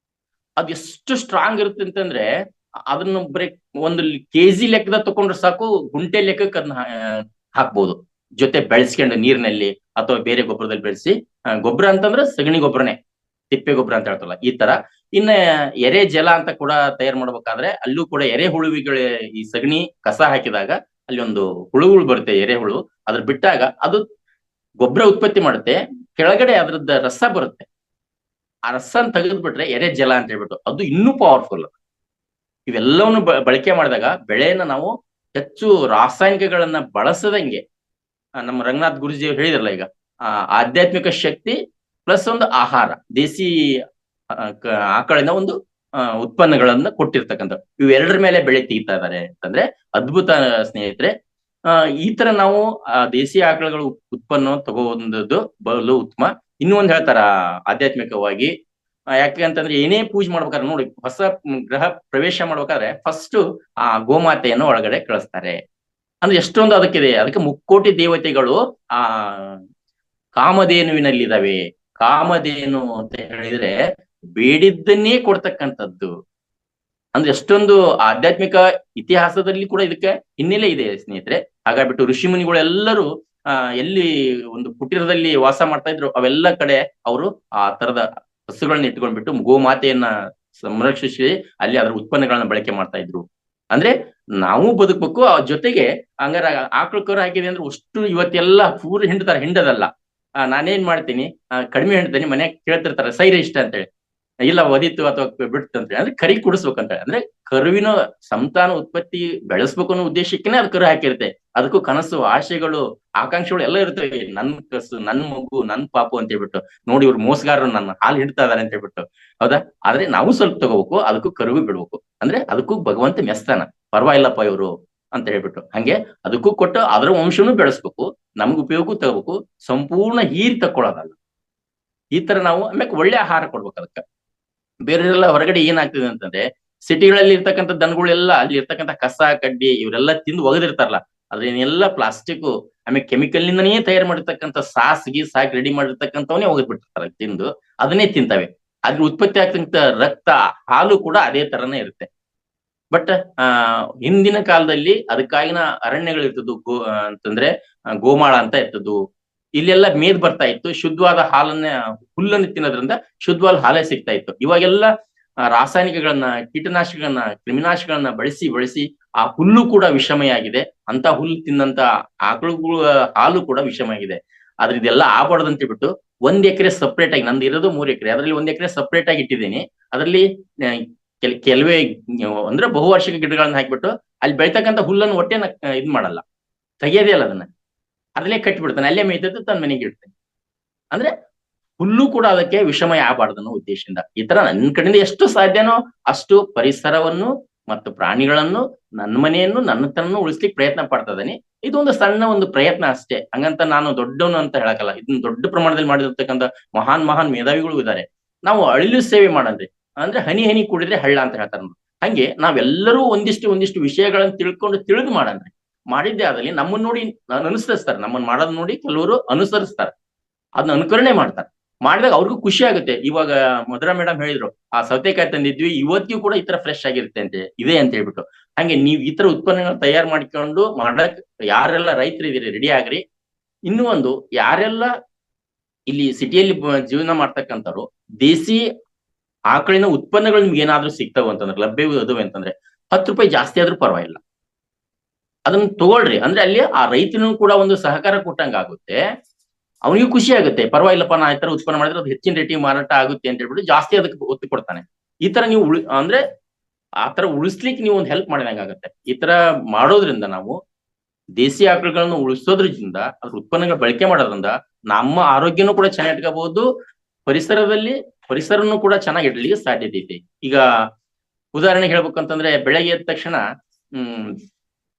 ಅದು ಎಷ್ಟು ಸ್ಟ್ರಾಂಗ್ ಇರುತ್ತೆ ಅಂತಂದ್ರೆ ಅದನ್ನ ಬರೀ 1 kg ಲೆಕ್ಕದ ತಕೊಂಡ್ರೆ ಸಾಕು, ಗುಂಟೆ ಲೆಕ್ಕಕ್ಕೆ ಅದನ್ನ ಹಾಕ್ಬೋದು. ಜೊತೆ ಬೆಳೆಸ್ಕೊಂಡು ನೀರಿನಲ್ಲಿ ಅಥವಾ ಬೇರೆ ಗೊಬ್ಬರದಲ್ಲಿ ಬೆಳೆಸಿ. ಗೊಬ್ಬರ ಅಂತಂದ್ರೆ ಸಗಣಿ ಗೊಬ್ಬರನೇ, ತಿಪ್ಪೆ ಗೊಬ್ಬರ ಅಂತ ಹೇಳ್ತಲ್ಲ ಈ ತರ. ಇನ್ನ ಎರೆ ಜಲ ಅಂತ ಕೂಡ ತಯಾರು ಮಾಡ್ಬೇಕಾದ್ರೆ ಅಲ್ಲೂ ಕೂಡ ಎರೆ ಹುಳುವಿಗಳು ಈ ಸಗಣಿ ಕಸ ಹಾಕಿದಾಗ ಅಲ್ಲಿ ಒಂದು ಹುಳುಗಳು ಬರುತ್ತೆ, ಎರೆಹುಳು. ಅದ್ರ ಬಿಟ್ಟಾಗ ಅದು ಗೊಬ್ಬರ ಉತ್ಪತ್ತಿ ಮಾಡುತ್ತೆ. ಕೆಳಗಡೆ ಅದ್ರದ್ದು ರಸ ಬರುತ್ತೆ. ಆ ರಸನ ತೆಗೆದ್ಬಿಟ್ರೆ ಎರೆ ಜಲ ಅಂತ ಹೇಳ್ಬಿಟ್ಟು ಅದು ಇನ್ನೂ ಪವರ್ಫುಲ್. ಇವೆಲ್ಲವನ್ನು ಬಳಕೆ ಮಾಡಿದಾಗ ಬೆಳೆಯನ್ನ ನಾವು ಹೆಚ್ಚು ರಾಸಾಯನಿಕಗಳನ್ನ ಬಳಸದಂಗೆ, ನಮ್ಮ ರಂಗನಾಥ್ ಗುರುಜಿ ಹೇಳಿದ್ರಲ್ಲ ಈಗ, ಆಧ್ಯಾತ್ಮಿಕ ಶಕ್ತಿ ಪ್ಲಸ್ ಒಂದು ಆಹಾರ, ದೇಸಿ ಆಕಳಿನ ಒಂದು ಉತ್ಪನ್ನಗಳನ್ನ ಕೊಟ್ಟಿರ್ತಕ್ಕಂಥ ಇವೆರಡರ ಮೇಲೆ ಬೆಳೆ ತೆಗಿತಾ ಇದ್ದಾರೆ ಅಂತಂದ್ರೆ ಅದ್ಭುತ ಸ್ನೇಹಿತರೆ. ಈ ತರ ನಾವು ದೇಸಿ ಆಕಳುಗಳ ಉತ್ಪನ್ನ ತಗೋದು ಬಲು ಉತ್ತಮ. ಇನ್ನೂ ಒಂದ್ ಹೇಳ್ತಾರ ಆಧ್ಯಾತ್ಮಿಕವಾಗಿ, ಯಾಕೆ ಅಂತಂದ್ರೆ ಏನೇ ಪೂಜೆ ಮಾಡ್ಬೇಕಾದ್ರೆ ನೋಡಿ, ಹೊಸ ಗ್ರಹ ಪ್ರವೇಶ ಮಾಡ್ಬೇಕಾದ್ರೆ ಫಸ್ಟ್ ಆ ಗೋಮಾತೆಯನ್ನು ಒಳಗಡೆ ಕಳಿಸ್ತಾರೆ. ಅಂದ್ರೆ ಎಷ್ಟೊಂದು ಅದಕ್ಕಿದೆ. ಅದಕ್ಕೆ 3 ದೇವತೆಗಳು ಆ ಕಾಮಧೇನುವಿನಲ್ಲಿದ್ದಾವೆ. ಕಾಮಧೇನು ಅಂತ ಹೇಳಿದ್ರೆ ಬೇಡಿದ್ದನ್ನೇ ಕೊಡ್ತಕ್ಕಂಥದ್ದು. ಅಂದ್ರೆ ಎಷ್ಟೊಂದು ಆಧ್ಯಾತ್ಮಿಕ ಇತಿಹಾಸದಲ್ಲಿ ಕೂಡ ಇದಕ್ಕೆ ಹಿನ್ನೆಲೆ ಇದೆ ಸ್ನೇಹಿತರೆ. ಹಾಗಾಗ್ಬಿಟ್ಟು ಋಷಿ ಮುನಿಗಳೆಲ್ಲರೂ ಎಲ್ಲಿ ಒಂದು ಕುಟೀರದಲ್ಲಿ ವಾಸ ಮಾಡ್ತಾ ಇದ್ರು ಅವೆಲ್ಲ ಕಡೆ ಅವರು ಆ ತರದ ಹಸುಗಳನ್ನ ಇಟ್ಕೊಂಡ್ಬಿಟ್ಟು ಗೋಮಾತೆಯನ್ನ ಸಂರಕ್ಷಿಸಿ ಅಲ್ಲಿ ಅದರ ಉತ್ಪನ್ನಗಳನ್ನ ಬಳಕೆ ಮಾಡ್ತಾ ಇದ್ರು. ಅಂದ್ರೆ ನಾವು ಬದುಕಬೇಕು. ಆ ಜೊತೆಗೆ ಹಂಗಾರ ಆಕಳು ಕರು ಹಾಕಿದೆ ಅಂದ್ರೆ ಅಷ್ಟು ಇವತ್ತೆಲ್ಲ ಪೂರ ಹಿಂಡದಲ್ಲ. ನಾನೇನ್ ಮಾಡ್ತೀನಿ, ಕಡಿಮೆ ಹಿಂಡ್ತೀನಿ. ಮನ್ಯಾಗ ಕೇಳ್ತಿರ್ತಾರೆ ಸೈರೆ ಇಷ್ಟ ಅಂತೇಳಿ, ಇಲ್ಲ ಒದಿತು ಅಥವಾ ಬಿಡ್ತು ಅಂತೇಳಿ. ಅಂದ್ರೆ ಕರಿ ಕುಡಿಸ್ಬೇಕಂತ ಅಂದ್ರೆ ಕರುವಿನ ಸಂತಾನ ಉತ್ಪತ್ತಿ ಬೆಳೆಸ್ಬೇಕು ಅನ್ನೋ ಉದ್ದೇಶಕ್ಕೇನೆ ಅದು ಕರು ಹಾಕಿರುತ್ತೆ. ಅದಕ್ಕೂ ಕನಸು, ಆಶೆಗಳು, ಆಕಾಂಕ್ಷೆಗಳು ಎಲ್ಲ ಇರ್ತವೆ. ನನ್ ಕಸು, ನನ್ ಮಗು, ನನ್ ಪಾಪು ಅಂತ ಹೇಳ್ಬಿಟ್ಟು, ನೋಡಿ ಇವ್ರು ಮೋಸಗಾರರು ನನ್ನ ಹಾಲು ಹಿಡ್ತಾ ಇದಾರೆ ಅಂತ ಹೇಳ್ಬಿಟ್ಟು. ಹೌದಾ? ಆದ್ರೆ ನಾವು ಸ್ವಲ್ಪ ತಗೋಬೇಕು, ಅದಕ್ಕೂ ಕರುವು ಬಿಡ್ಬೇಕು. ಅಂದ್ರೆ ಅದಕ್ಕೂ ಭಗವಂತ ಮೆಸ್ತಾನ, ಪರವಾಗಿಲ್ಲಪ್ಪ ಇವ್ರು ಅಂತ ಹೇಳ್ಬಿಟ್ಟು. ಹಂಗೆ ಅದಕ್ಕೂ ಕೊಟ್ಟು ಅದರ ವಂಶನೂ ಬೆಳೆಸ್ಬೇಕು, ನಮ್ಗೆ ಉಪಯೋಗ ತಗೋಬೇಕು. ಸಂಪೂರ್ಣ ಹೀರಿ ತಕ್ಕೊಳ್ಳೋದಲ್ಲ. ಈ ತರ ನಾವು ಆಮೇಲೆ ಒಳ್ಳೆ ಆಹಾರ ಕೊಡ್ಬೇಕು ಅದಕ್ಕೆ. ಬೇರೆಲ್ಲ ಹೊರಗಡೆ ಏನಾಗ್ತದೆ ಅಂತಂದ್ರೆ ಸಿಟಿಗಳಲ್ಲಿ ಇರ್ತಕ್ಕಂಥ ದನಗಳೆಲ್ಲ ಅಲ್ಲಿ ಇರ್ತಕ್ಕಂಥ ಕಸ ಕಡ್ಡಿ ಇವರೆಲ್ಲ ತಿಂದು ಒಗದಿರ್ತಾರಲ್ಲ, ಅದೇನೆಲ್ಲ ಪ್ಲಾಸ್ಟಿಕ್ ಆಮೇಲೆ ಕೆಮಿಕಲ್ ನಿಂದನೇ ತಯಾರು ಮಾಡಿರ್ತಕ್ಕಂಥ ಸಾಸ್ ಗೀಸ್ ಹಾಕಿ ರೆಡಿ ಮಾಡಿರ್ತಕ್ಕಂಥವನ್ನೇ ಒಗದ್ಬಿಟ್ಟಿರ್ತಾರೆ ತಿಂದು, ಅದನ್ನೇ ತಿಂತವೆ. ಅದ್ರ ಉತ್ಪತ್ತಿ ಆಗ್ತಕ್ಕಂಥ ರಕ್ತ, ಹಾಲು ಕೂಡ ಅದೇ ತರನೇ ಇರುತ್ತೆ. ಬಟ್ ಹಿಂದಿನ ಕಾಲದಲ್ಲಿ ಅದಕ್ಕಾಗಿನ ಅರಣ್ಯಗಳು ಇರ್ತದ್ದು, ಅಂತಂದ್ರೆ ಗೋಮಾಳ ಅಂತ ಇರ್ತದ್ದು. ಇಲ್ಲೆಲ್ಲ ಮೇದ್ ಬರ್ತಾ ಇತ್ತು, ಶುದ್ಧವಾದ ಹಾಲನ್ನ ಹುಲ್ಲನ್ನು ತಿನ್ನೋದ್ರಿಂದ ಶುದ್ಧವಾದ ಹಾಲೇ ಸಿಗ್ತಾ ಇತ್ತು. ಇವಾಗೆಲ್ಲ ರಾಸಾಯನಿಕಗಳನ್ನ, ಕೀಟನಾಶಕಗಳನ್ನ, ಕ್ರಿಮಿನಾಶಕಗಳನ್ನ ಬಳಸಿ ಆ ಹುಲ್ಲು ಕೂಡ ವಿಷಮಯ ಆಗಿದೆ. ಅಂತ ಹುಲ್ಲು ತಿನ್ನಂತ ಆಕಳುಗಳ ಹಾಲು ಕೂಡ ವಿಷಮಯ ಆಗಿದೆ. ಆದ್ರೆ ಇದೆಲ್ಲ ಆಗ್ಬಾರ್ದಂತ ಬಿಟ್ಟು 1 ಎಕರೆ ಸಪ್ರೇಟ್ ಆಗಿ, ನಂದು ಇರೋದು 3 ಎಕರೆ, ಅದರಲ್ಲಿ 1 ಎಕರೆ ಸಪ್ರೇಟ್ ಆಗಿ ಇಟ್ಟಿದ್ದೀನಿ. ಅದರಲ್ಲಿ ಕೆಲವೇ ಅಂದ್ರೆ ಬಹುವಾರ್ಷಿಕ ಗಿಡಗಳನ್ನ ಹಾಕಿಬಿಟ್ಟು ಅಲ್ಲಿ ಬೆಳ್ತಕ್ಕಂಥ ಹುಲ್ಲನ್ನು ಒಟ್ಟೆನ ಇದ್ ಮಾಡಲ್ಲ, ತೆಗಿಯೋದೇ ಅಲ್ಲ ಅದನ್ನ, ಅಲ್ಲೇ ಕಟ್ಟಿಬಿಡ್ತಾನೆ, ಅಲ್ಲೇ ಮೇಯ್ತದ್ದು ತನ್ನ ಮನೆಗೆ ಇಡ್ತಾನೆ. ಅಂದ್ರೆ ಹುಲ್ಲು ಕೂಡ ಅದಕ್ಕೆ ವಿಷಮಯ ಆಗಬಾರ್ದು ಅನ್ನೋ ಉದ್ದೇಶದಿಂದ ಈ ತರ ನನ್ನ ಕಡೆಯಿಂದ ಎಷ್ಟು ಸಾಧ್ಯನೋ ಅಷ್ಟು ಪರಿಸರವನ್ನು ಮತ್ತು ಪ್ರಾಣಿಗಳನ್ನು, ನನ್ನ ಮನೆಯನ್ನು, ನನ್ನ ತರನು ಉಳಿಸ್ಲಿಕ್ಕೆ ಪ್ರಯತ್ನ ಪಡ್ತಾ ಇದ್ದೀನಿ. ಇದೊಂದು ಸಣ್ಣ ಒಂದು ಪ್ರಯತ್ನ ಅಷ್ಟೇ, ಹಂಗಂತ ನಾನು ದೊಡ್ಡವನು ಅಂತ ಹೇಳಕಲ್ಲ. ಇದನ್ನ ದೊಡ್ಡ ಪ್ರಮಾಣದಲ್ಲಿ ಮಾಡಿರ್ತಕ್ಕಂಥ ಮಹಾನ್ ಮೇಧಾವಿಗಳು ಇದ್ದಾರೆ. ನಾವು ಅಳಿಲು ಸೇವೆ ಮಾಡಂದ್ರೆ ಅಂದ್ರೆ ಹನಿ ಹನಿ ಕೂಡಿದ್ರೆ ಹಳ್ಳ ಅಂತ ಹೇಳ್ತಾರೆ. ಹಂಗೆ ನಾವೆಲ್ಲರೂ ಒಂದಿಷ್ಟು ವಿಷಯಗಳನ್ನ ತಿಳಿದು ಮಾಡಂದ್ರೆ ಮಾಡಿದ್ದೆ ಆದಲ್ಲಿ ನಮ್ಮನ್ನ ನೋಡಿ ಅನುಸರಿಸ್ತಾರೆ. ನಮ್ಮನ್ನ ಮಾಡೋದ್ ನೋಡಿ ಕೆಲವರು ಅನುಸರಿಸ್ತಾರೆ, ಅದನ್ನ ಅನುಕರಣೆ ಮಾಡ್ತಾರೆ. ಮಾಡಿದಾಗ ಅವ್ರಿಗೂ ಖುಷಿ ಆಗುತ್ತೆ. ಇವಾಗ ಮಧುರಾ ಮೇಡಮ್ ಹೇಳಿದ್ರು, ಆ ಸೌತೆಕಾಯಿ ತಂದಿದ್ವಿ, ಇವತ್ತಿಗೂ ಕೂಡ ಈ ತರ ಫ್ರೆಶ್ ಆಗಿರುತ್ತೆ ಇದೆ ಅಂತ ಹೇಳ್ಬಿಟ್ಟು. ಹಂಗೆ ನೀವು ಈ ತರ ಉತ್ಪನ್ನಗಳನ್ನ ತಯಾರು ಮಾಡ್ಕೊಂಡು ಮಾಡಕ್ ಯಾರೆಲ್ಲ ರೈತರು ಇದೀರಿ ರೆಡಿ ಆಗ್ರಿ. ಇನ್ನೂ ಒಂದು, ಯಾರೆಲ್ಲ ಇಲ್ಲಿ ಸಿಟಿಯಲ್ಲಿ ಜೀವನ ಮಾಡ್ತಕ್ಕಂಥವ್ರು ದೇಸಿ ಆಕಳಿನ ಉತ್ಪನ್ನಗಳು ನಿಮ್ಗೆ ಏನಾದ್ರೂ ಸಿಗ್ತಾವ ಅಂತಂದ್ರೆ, ಲಭ್ಯವಿದಾವೆ ಅಂತಂದ್ರೆ 10 ರೂಪಾಯಿ ಜಾಸ್ತಿ ಆದ್ರೂ ಪರವಾಗಿಲ್ಲ, ಅದನ್ನ ತಗೊಳ್ರಿ. ಅಂದ್ರೆ ಅಲ್ಲಿ ಆ ರೈತನೂ ಕೂಡ ಒಂದು ಸಹಕಾರ ಕೊಟ್ಟಂಗ ಆಗುತ್ತೆ, ಅವನಿಗೂ ಖುಷಿ ಆಗುತ್ತೆ. ಪರವಾಗಿಲ್ಲಪ್ಪ, ನಾ ಈ ತರ ಉತ್ಪನ್ನ ಮಾಡಿದ್ರೆ ಅದು ಹೆಚ್ಚಿನ ರೇಟಿಗೆ ಮಾರಾಟ ಆಗುತ್ತೆ ಅಂತ ಹೇಳ್ಬಿಟ್ಟು ಜಾಸ್ತಿ ಅದಕ್ಕೆ ಒತ್ತು ಕೊಡ್ತಾನೆ. ಈ ತರ ನೀವು ಅಂದ್ರೆ ಆ ತರ ಉಳಿಸ್ಲಿಕ್ಕೆ ನೀವು ಒಂದು ಹೆಲ್ಪ್ ಮಾಡಿದಂಗಾಗತ್ತೆ. ಈ ತರ ಮಾಡೋದ್ರಿಂದ ನಾವು ದೇಸಿ ಆಕಳುಗಳನ್ನು ಉಳಿಸೋದ್ರಿಂದ, ಅದ್ರ ಉತ್ಪನ್ನಗಳ ಬಳಕೆ ಮಾಡೋದ್ರಿಂದ ನಮ್ಮ ಆರೋಗ್ಯನೂ ಕೂಡ ಚೆನ್ನಾಗಿ ಇಟ್ಕೋಬಹುದು, ಪರಿಸರನು ಕೂಡ ಚೆನ್ನಾಗಿ ಇಡ್ಲಿಕ್ಕೆ ಸಾಧ್ಯತೆ ಐತಿ. ಈಗ ಉದಾಹರಣೆಗೆ ಹೇಳ್ಬೇಕಂತಂದ್ರೆ, ಬೆಳಗ್ಗೆ ಎದ್ದ ತಕ್ಷಣ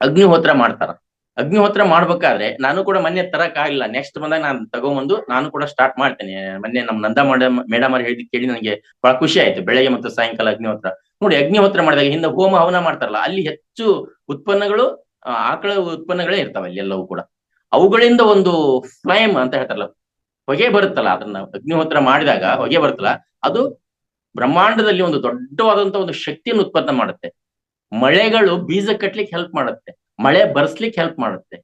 ಅಗ್ನಿಹೋತ್ರ ಮಾಡ್ತಾರ. ಅಗ್ನಿಹೋತ್ರ ಮಾಡ್ಬೇಕಾದ್ರೆ ನಾನು ಕೂಡ ಮೊನ್ನೆ ತರಕ್ ಆಗಿಲ್ಲ, ನೆಕ್ಸ್ಟ್ ಬಂದಾಗ ನಾನು ತಗೊಂಬಂದು ನಾನು ಕೂಡ ಸ್ಟಾರ್ಟ್ ಮಾಡ್ತೇನೆ. ಮೊನ್ನೆ ನಮ್ ನಂದಾ ಮೇಡಮ್ ಅವ್ರು ಹೇಳಿದ್ ಕೇಳಿ ನನಗೆ ಬಹಳ ಖುಷಿ ಆಯ್ತು. ಬೆಳಗ್ಗೆ ಮತ್ತು ಸಾಯಂಕಾಲ ಅಗ್ನಿಹೋತ್ರ ನೋಡಿ, ಅಗ್ನಿಹೋತ್ರ ಮಾಡಿದಾಗ ಹಿಂದೆ ಹೋಮ ಹವನ ಮಾಡ್ತಾರಲ್ಲ, ಅಲ್ಲಿ ಹೆಚ್ಚು ಉತ್ಪನ್ನಗಳು, ಆಕಳ ಉತ್ಪನ್ನಗಳೇ ಇರ್ತಾವ ಅಲ್ಲಿ ಎಲ್ಲವೂ ಕೂಡ. ಅವುಗಳಿಂದ ಒಂದು ಫ್ಲೇಮ್ ಅಂತ ಹೇಳ್ತಾರಲ್ಲ, ಹೊಗೆ ಬರುತ್ತಲ್ಲ, ಅದನ್ನ ಅಗ್ನಿಹೋತ್ರ ಮಾಡಿದಾಗ ಹೊಗೆ ಬರುತ್ತಲ್ಲ, ಅದು ಬ್ರಹ್ಮಾಂಡದಲ್ಲಿ ಒಂದು ದೊಡ್ಡವಾದಂತ ಒಂದು ಶಕ್ತಿಯನ್ನು ಉತ್ಪನ್ನ ಮಾಡುತ್ತೆ. ಮಳೆಗಳು ಬೀಜ ಕಟ್ಲಿಕ್ಕೆ ಹೆಲ್ಪ್ ಮಾಡುತ್ತೆ, ಮಳೆ ಬರ್ಸ್ಲಿಕ್ಕೆ ಹೆಲ್ಪ್ ಮಾಡುತ್ತೆ,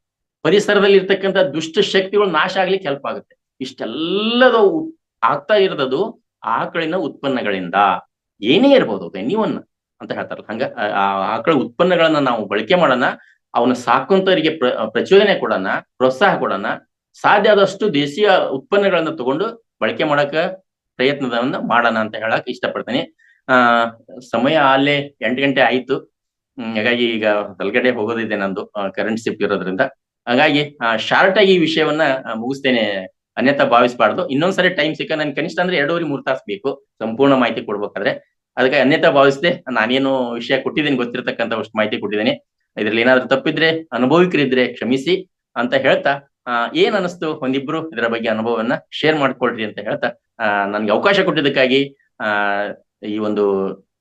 ಪರಿಸರದಲ್ಲಿ ಇರ್ತಕ್ಕಂಥ ದುಷ್ಟ ಶಕ್ತಿಗಳು ನಾಶ ಆಗ್ಲಿಕ್ಕೆ ಹೆಲ್ಪ್ ಆಗುತ್ತೆ. ಇಷ್ಟೆಲ್ಲದ ಆಗ್ತಾ ಇರೋದು ಆಕಳಿನ ಉತ್ಪನ್ನಗಳಿಂದ. ಏನೇ ಇರ್ಬೋದು, ಎನಿವನ್ ಅಂತ ಹೇಳ್ತಾರಲ್ಲ, ಹಂಗ ಆ ಆಕಳ ಉತ್ಪನ್ನಗಳನ್ನ ನಾವು ಬಳಕೆ ಮಾಡೋಣ, ಅವನ್ನ ಸಾಕುವಂತವರಿಗೆ ಪ್ರಚೋದನೆ ಕೊಡೋಣ, ಪ್ರೋತ್ಸಾಹ ಕೊಡೋಣ. ಸಾಧ್ಯ ಆದಷ್ಟು ದೇಶೀಯ ಉತ್ಪನ್ನಗಳನ್ನ ತಗೊಂಡು ಬಳಕೆ ಮಾಡಕ ಪ್ರಯತ್ನವನ್ನ ಮಾಡೋಣ ಅಂತ ಹೇಳಕ್ ಇಷ್ಟಪಡ್ತೀನಿ. ಸಮಯ ಅಲ್ಲೇ 8 ಗಂಟೆ ಆಯ್ತು. ಹಾಗಾಗಿ ಈಗ ಹೊರಗಡೆ ಹೋಗೋದಿದೆ, ನಂದು ಕರೆಂಟ್ ಶಿಫ್ಟ್ ಇರೋದ್ರಿಂದ. ಹಾಗಾಗಿ ಶಾರ್ಟ್ ಆಗಿ ಈ ವಿಷಯವನ್ನ ಮುಗಿಸ್ತೇನೆ, ಅನ್ಯತಾ ಭಾವಿಸಬಾರ್ದು. ಇನ್ನೊಂದ್ಸರಿ ಟೈಮ್ ಸಿಕ್ಕ ನನ್ ಕನಿಷ್ಠ ಅಂದ್ರೆ 2.5-3 ತಾಸು ಬೇಕು ಸಂಪೂರ್ಣ ಮಾಹಿತಿ ಕೊಡ್ಬೇಕಾದ್ರೆ. ಅದಕ್ಕೆ ಅನ್ಯತಾ ಭಾವಿಸದೆ ನಾನೇನು ವಿಷಯ ಕೊಟ್ಟಿದ್ದೀನಿ ಗೊತ್ತಿರತಕ್ಕಂಥ ಅಷ್ಟು ಮಾಹಿತಿ ಕೊಟ್ಟಿದ್ದೀನಿ. ಇದ್ರಲ್ಲಿ ಏನಾದ್ರು ತಪ್ಪಿದ್ರೆ, ಅನುಭವಿಕರಿದ್ರೆ ಕ್ಷಮಿಸಿ ಅಂತ ಹೇಳ್ತಾ, ಏನ್ ಅನಿಸ್ತು ಒಂದಿಬ್ರು ಇದರ ಬಗ್ಗೆ ಅನುಭವವನ್ನ ಶೇರ್ ಮಾಡ್ಕೊಳ್ರಿ ಅಂತ ಹೇಳ್ತಾ, ನನ್ಗೆ ಅವಕಾಶ ಕೊಟ್ಟಿದ್ದಕ್ಕಾಗಿ, ಈ ಒಂದು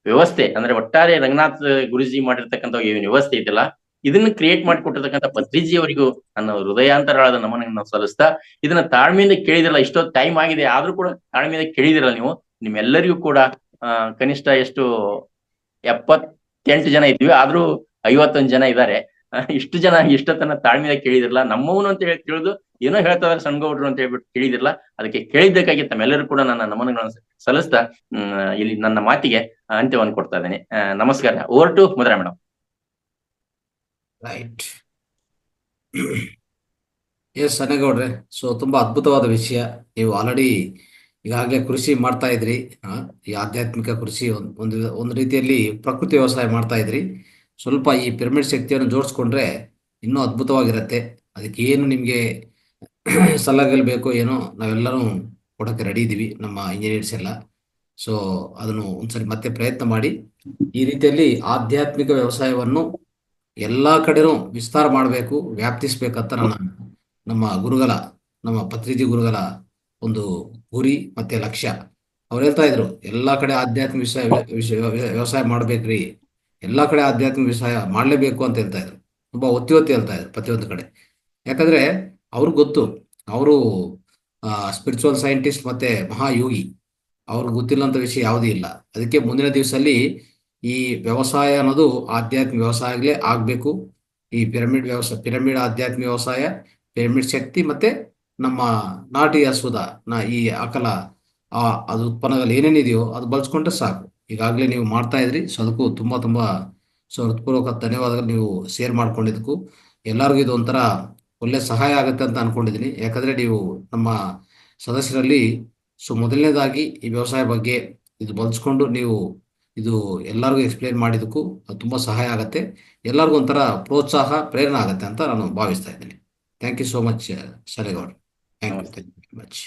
ವ್ಯವಸ್ಥೆ ಅಂದ್ರೆ ಒಟ್ಟಾರೆ ರಂಗನಾಥ್ ಗುರುಜಿ ಮಾಡಿರ್ತಕ್ಕಂಥ ಏನು ವ್ಯವಸ್ಥೆ ಐತಿಲ್ಲ, ಇದನ್ನ ಕ್ರಿಯೇಟ್ ಮಾಡಿಕೊಟ್ಟಿರ್ತಕ್ಕಂಥ ಪತ್ರಿಜಿ ಅವರಿಗೂ ನನ್ನ ಹೃದಯಾಂತರಾಳದ ನಮನನ್ನು ಸಲ್ಲಿಸ್ತಾ, ಇದನ್ನ ತಾಳ್ಮೆಯಿಂದ ಕೇಳಿದಿರಲ್ಲ, ಇಷ್ಟೊತ್ತು ಟೈಮ್ ಆಗಿದೆ ಆದ್ರೂ ಕೂಡ ತಾಳ್ಮೆಯಿಂದ ಕೇಳಿದಿರಲ್ಲ ನೀವು. ನಿಮ್ಮೆಲ್ಲರಿಗೂ ಕೂಡ ಕನಿಷ್ಠ ಎಷ್ಟು 78 ಜನ ಇದ್ವಿ, ಆದ್ರೂ 51 ಜನ ಇದ್ದಾರೆ. ಇಷ್ಟು ಜನ ಇಷ್ಟೊತ್ತನ ತಾಳ್ಮೆಯಿಂದ ಕೇಳಿದಿರಲ್ಲ. ನಮ್ಮವನು ಅಂತ ಹೇಳಿ ತಿಳಿದು ಏನೋ ಹೇಳ್ತಾ ಇದಾರೆ ಸಣ್ಗೌಡ್ರು ಅಂತ ಹೇಳ್ಬಿಟ್ಟು ಕೇಳಿದಿರಲ್ಲ. ಅದಕ್ಕೆ ಕೇಳಿದ್ದಕ್ಕಾಗಿ ತಮ್ಮೆಲ್ಲರೂ ಕೂಡ ನನ್ನ ನಮನಗಳನ್ನು ಸಲ್ಲಿಸ್ತಾ ಇಲ್ಲಿ ನನ್ನ ಮಾತಿಗೆ ಅಂತ್ಯವನ್ನು ಕೊಡ್ತಾ ಇದ್ದೇನೆ. ನಮಸ್ಕಾರ. Over to Madhura madam. Right. Yes ಸನಗೌಡ್ರೆ, ಸೊ ತುಂಬಾ ಅದ್ಭುತವಾದ ವಿಷಯ. ನೀವು ಆಲ್ರೆಡಿ ಈಗಾಗಲೇ ಕೃಷಿ ಮಾಡ್ತಾ ಇದ್ರಿ, ಈ ಆಧ್ಯಾತ್ಮಿಕ ಕೃಷಿ, ಒಂದು ರೀತಿಯಲ್ಲಿ ಪ್ರಕೃತಿ ವ್ಯವಸಾಯ ಮಾಡ್ತಾ ಇದ್ರಿ. ಸ್ವಲ್ಪ ಈ ಪಿರಮಿಡ್ ಶಕ್ತಿಯನ್ನು ಜೋಡಿಸ್ಕೊಂಡ್ರೆ ಇನ್ನೂ ಅದ್ಭುತವಾಗಿರುತ್ತೆ. ಅದಕ್ಕೆ ಏನು ನಿಮಗೆ ಸಲಹೆಗಳು ಬೇಕೋ ಏನೋ ನಾವೆಲ್ಲರೂ ಕೊಡೋಕ್ಕೆ ರೆಡಿ ಇದ್ದೀವಿ, ನಮ್ಮ ಇಂಜಿನಿಯರ್ಸ್ ಎಲ್ಲ. ಸೊ ಅದನ್ನು ಒಂದ್ಸರಿ ಮತ್ತೆ ಪ್ರಯತ್ನ ಮಾಡಿ. ಈ ರೀತಿಯಲ್ಲಿ ಆಧ್ಯಾತ್ಮಿಕ ವ್ಯವಸಾಯವನ್ನು ಎಲ್ಲ ಕಡೆನೂ ವಿಸ್ತಾರ ಮಾಡಬೇಕು, ವ್ಯಾಪ್ತಿಸ್ಬೇಕಂತ ನಮ್ಮ ಪತ್ರಿಜಿ ಗುರುಗಳ ಒಂದು ಗುರಿ ಮತ್ತೆ ಲಕ್ಷ್ಯ. ಅವ್ರು ಹೇಳ್ತಾ ಇದ್ರು ಎಲ್ಲಾ ಕಡೆ ಆಧ್ಯಾತ್ಮಿಕ ವ್ಯವಸಾಯ ಮಾಡ್ಬೇಕ್ರಿ, ಎಲ್ಲಾ ಕಡೆ ಆಧ್ಯಾತ್ಮಿಕ ವ್ಯವಸಾಯ ಮಾಡ್ಲೇಬೇಕು ಅಂತ ಹೇಳ್ತಾ ಇದ್ರು. ತುಂಬಾ ಒತ್ತಿ ಒತ್ತಿ ಹೇಳ್ತಾ ಇದ್ರು ಪ್ರತಿಯೊಂದು ಕಡೆ. ಯಾಕಂದ್ರೆ ಅವ್ರಿಗೆ ಗೊತ್ತು, ಅವರು ಸ್ಪಿರಿಚುವಲ್ ಸೈಂಟಿಸ್ಟ್ ಮತ್ತೆ ಮಹಾಯೋಗಿ, ಅವ್ರಿಗೆ ಗೊತ್ತಿಲ್ಲಂತ ವಿಷಯ ಯಾವುದೂ ಇಲ್ಲ. ಅದಕ್ಕೆ ಮುಂದಿನ ದಿವಸದಲ್ಲಿ ಈ ವ್ಯವಸಾಯ ಅನ್ನೋದು ಆಧ್ಯಾತ್ಮಿಕ ವ್ಯವಸಾಯಗಳೇ ಆಗ್ಬೇಕು. ಈ ಪಿರಮಿಡ್ ಆಧ್ಯಾತ್ಮಿಕ ವ್ಯವಸಾಯ, ಪಿರಮಿಡ್ ಶಕ್ತಿ ಮತ್ತೆ ನಮ್ಮ ನಾಟಿ ಹಸುದ ಈ ಆಕಲ ಅದು ಉತ್ಪನ್ನಗಳು ಏನೇನಿದೆಯೋ ಅದು ಬಳಸ್ಕೊಂಡ್ರೆ ಸಾಕು. ಈಗಾಗಲೇ ನೀವು ಮಾಡ್ತಾ ಇದ್ರಿ, ಸೊ ಅದಕ್ಕೂ ತುಂಬಾ ತುಂಬಾ ಹೃತ್ಪೂರ್ವಕ ಧನ್ಯವಾದಗಳು. ನೀವು ಶೇರ್ ಮಾಡ್ಕೊಂಡಿದ್ದಕ್ಕೂ ಎಲ್ಲರಿಗೂ ಇದು ಒಂಥರ ಒಳ್ಳೆ ಸಹಾಯ ಆಗುತ್ತೆ ಅಂತ ಅನ್ಕೊಂಡಿದ್ದೀನಿ. ಯಾಕಂದ್ರೆ ನೀವು ನಮ್ಮ ಸದಸ್ಯರಲ್ಲಿ ಮೊದಲನೇದಾಗಿ ಈ ವ್ಯವಸಾಯ ಬಗ್ಗೆ ಇದು ಬಳಸ್ಕೊಂಡು ನೀವು ಇದು ಎಲ್ಲರಿಗೂ ಎಕ್ಸ್ಪ್ಲೇನ್ ಮಾಡಿದ್ದಕ್ಕೂ ಅದು ತುಂಬಾ ಸಹಾಯ ಆಗುತ್ತೆ. ಎಲ್ಲರಿಗೂ ಒಂಥರ ಪ್ರೋತ್ಸಾಹ, ಪ್ರೇರಣೆ ಆಗುತ್ತೆ ಅಂತ ನಾನು ಭಾವಿಸ್ತಾ ಇದ್ದೀನಿ. ಥ್ಯಾಂಕ್ ಯು ಸೋ ಮಚ್ ಸರೇಗೌಡ್ರು. Thank you very much.